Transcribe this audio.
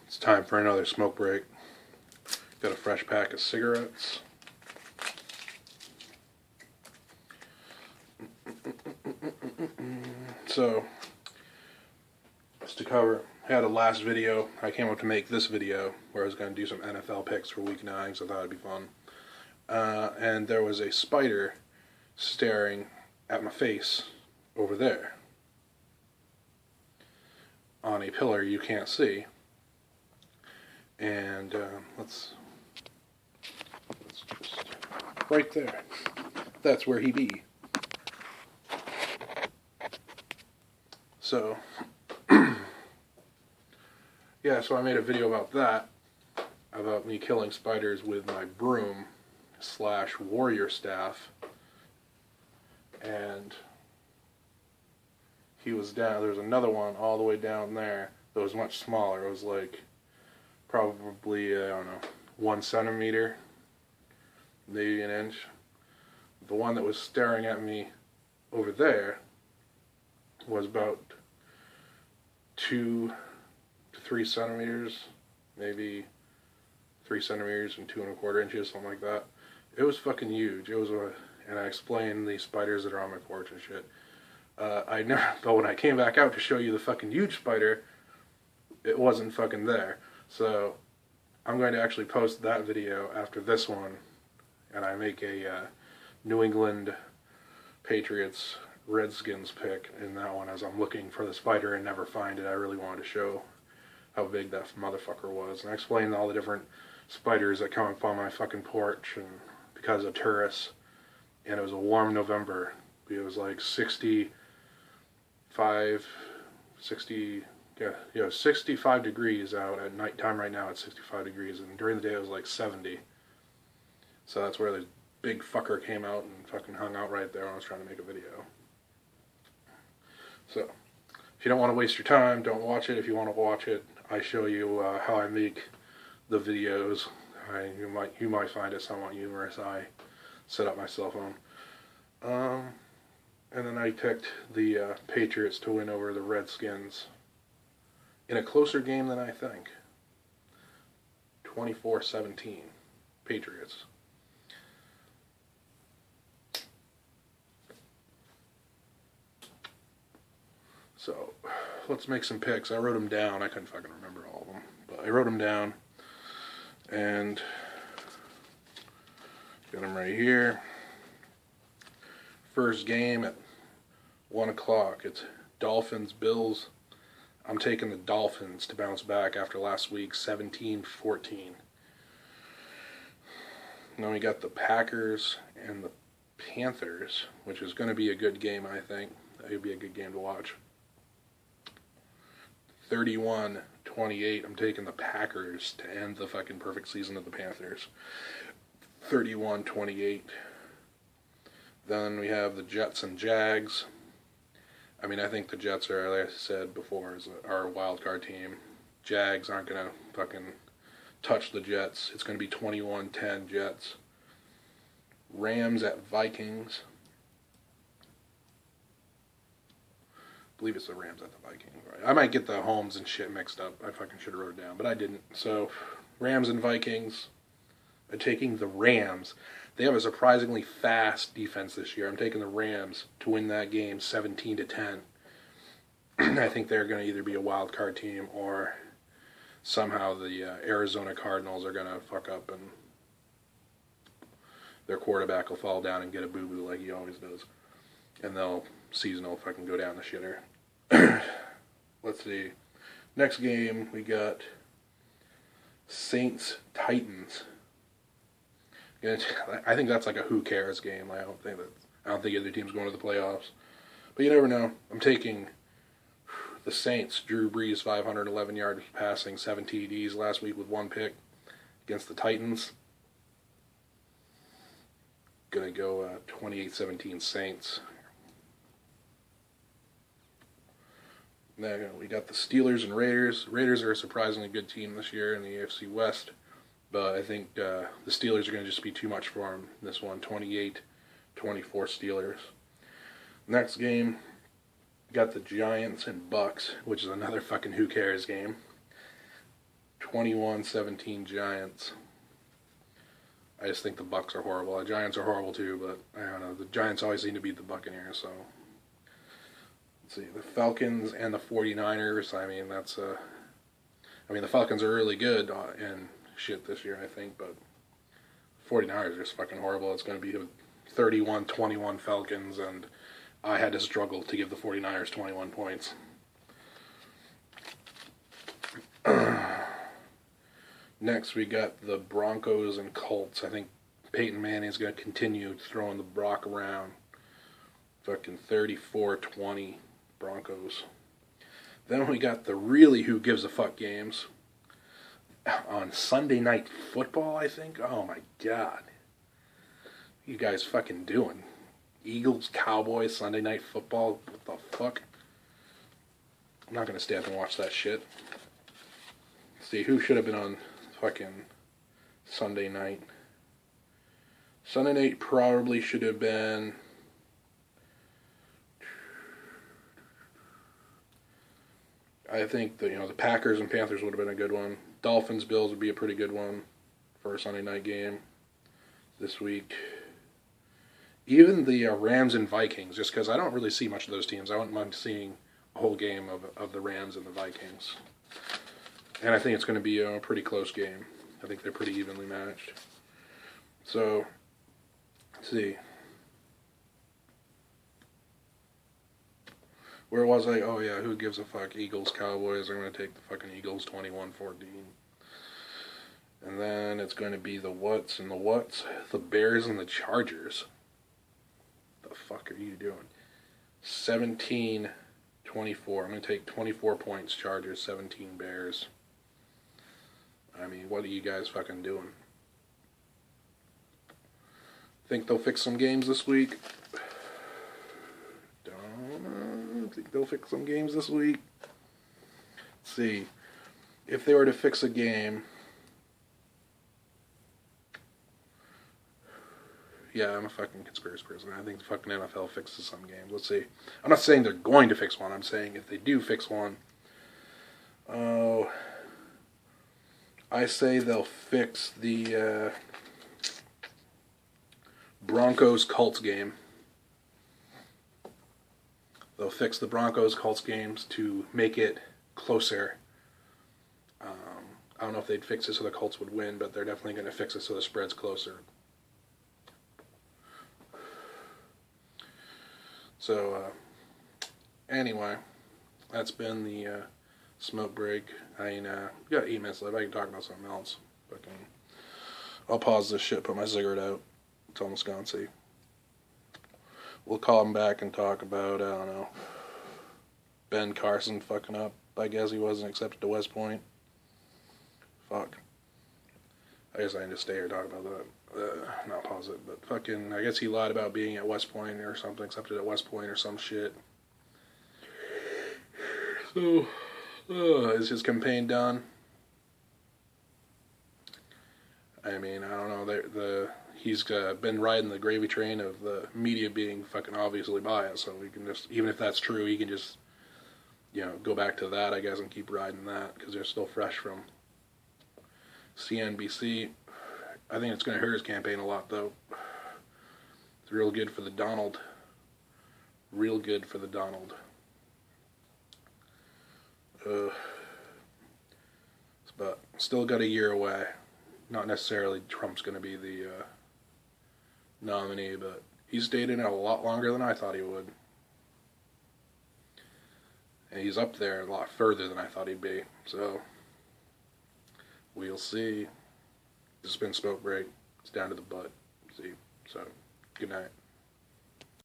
It's time for another smoke break. Got a fresh pack of cigarettes. So, just to cover, I had a last video. I came up to make this video where I was going to do some NFL picks for week 9, so I thought it'd be fun. And there was a spider staring at my face over there on a pillar you can't see. And let's just right there. That's where he be. So yeah, so I made a video about that, about me killing spiders with my broom / warrior staff, and he was down. There's another one all the way down there that was much smaller. It was like probably, I don't know, 1 centimeter, maybe an inch. The one that was staring at me over there was about 2 to 3 centimeters, maybe 3 centimeters and 2 1/4 inches, something like that. It was fucking huge. It was and I explained the spiders that are on my porch and shit. But when I came back out to show you the fucking huge spider, it wasn't fucking there. So I'm going to actually post that video after this one, and I make a New England Patriots Redskins pick in that one, as I'm looking for the spider and never find it. I really wanted to show how big that motherfucker was, and I explained all the different spiders that come up on my fucking porch, and because of tourists. And it was a warm November. It was like 65 degrees out at nighttime. Right now it's 65 degrees, and during the day it was like 70. So that's where the big fucker came out and fucking hung out right there when I was trying to make a video. So if you don't want to waste your time, don't watch it. If you want to watch it, I show you how I make the videos. You might find it somewhat humorous. I set up my cell phone. And then I picked the Patriots to win over the Redskins in a closer game than I think. 24-17, Patriots. So, let's make some picks. I wrote them down. I couldn't fucking remember all of them, but I wrote them down. And got them right here. First game at 1 o'clock. It's Dolphins-Bills. I'm taking the Dolphins to bounce back after last week's 17-14. Then we got the Packers and the Panthers, which is going to be a good game, I think. That would be a good game to watch. 31-28. I'm taking the Packers to end the fucking perfect season of the Panthers. 31-28. Then we have the Jets and Jags. I mean, I think the Jets are, like I said before, are a wild card team. Jags aren't going to fucking touch the Jets. It's going to be 21-10 Jets. Rams at Vikings. I believe it's the Rams at the Vikings, right? I might get the homes and shit mixed up. I fucking should have wrote it down, but I didn't. So, Rams and Vikings. I'm taking the Rams. They have a surprisingly fast defense this year. I'm taking the Rams to win that game 17-10. I think they're going to either be a wild card team, or somehow the Arizona Cardinals are going to fuck up and their quarterback will fall down and get a boo-boo like he always does. And season will fucking go down the shitter. Let's see. Next game, we got Saints-Titans. I think that's like a who cares game. I don't think either team's going to the playoffs. But you never know. I'm taking the Saints. Drew Brees, 511 yards passing, 7 TDs last week with 1 pick against the Titans. Gonna go 28-17 Saints. Then we got the Steelers and Raiders. Raiders are a surprisingly good team this year in the AFC West. But I think the Steelers are going to just be too much for them. This one, 28-24 Steelers. Next game, got the Giants and Bucks, which is another fucking who cares game. 21-17 Giants. I just think the Bucs are horrible. The Giants are horrible too, but I don't know. The Giants always seem to beat the Buccaneers, so. Let's see. The Falcons and the 49ers, I mean, the Falcons are really good and shit this year, I think, but 49ers are just fucking horrible. It's going to be 31-21 Falcons, and I had to struggle to give the 49ers 21 points. Next, we got the Broncos and Colts. I think Peyton Manning's going to continue throwing the rock around. Fucking 34-20 Broncos. Then we got the really who gives a fuck games on Sunday Night Football, I think. Oh my god. What you guys fucking doing? Eagles, Cowboys, Sunday Night Football? What the fuck? I'm not going to stay up and watch that shit. Let's see, who should have been on fucking Sunday night? Sunday night probably should have been... I think the Packers and Panthers would have been a good one. Dolphins, Bills would be a pretty good one for a Sunday night game this week. Even the Rams and Vikings, just because I don't really see much of those teams. I wouldn't mind seeing a whole game of the Rams and the Vikings. And I think it's going to be a pretty close game. I think they're pretty evenly matched. So, let's see. Where was I? Oh yeah, who gives a fuck? Eagles, Cowboys. I'm going to take the fucking Eagles 21-14. And then it's going to be the whats and the whats. The Bears and the Chargers. The fuck are you doing? 17-24. I'm going to take 24 points, Chargers, 17 Bears. I mean, what are you guys fucking doing? Think they'll fix some games this week? Don't think they'll fix some games this week. Let's see. If they were to fix a game... Yeah, I'm a fucking conspiracy person. I think the fucking NFL fixes some games. Let's see. I'm not saying they're going to fix one. I'm saying if they do fix one... Oh... I say they'll fix the Broncos-Colts game. They'll fix the Broncos-Colts games to make it closer. I don't know if they'd fix it so the Colts would win, but they're definitely going to fix it so the spread's closer. So, anyway, that's been the smoke break. I mean, we got 8 minutes left. I can talk about something else. I'll pause this shit, put my cigarette out. It's almost gone, see. We'll call him back and talk about, I don't know, Ben Carson fucking up. I guess he wasn't accepted to West Point. Fuck. I guess I need to stay here and talk about that. Not pause it, but fucking, I guess he lied about being at West Point or something, accepted at West Point or some shit. So... is his campaign done? I mean, I don't know. He's been riding the gravy train of the media being fucking obviously biased. So we can just, even if that's true, he can just, go back to that, I guess, and keep riding that because they're still fresh from CNBC. I think it's going to hurt his campaign a lot, though. It's real good for the Donald. Real good for the Donald. But still got a year away. Not necessarily Trump's going to be the nominee, but he's stayed in it a lot longer than I thought he would. And he's up there a lot further than I thought he'd be. So, we'll see. This has been Smoke Break. It's down to the butt. See? So, good night.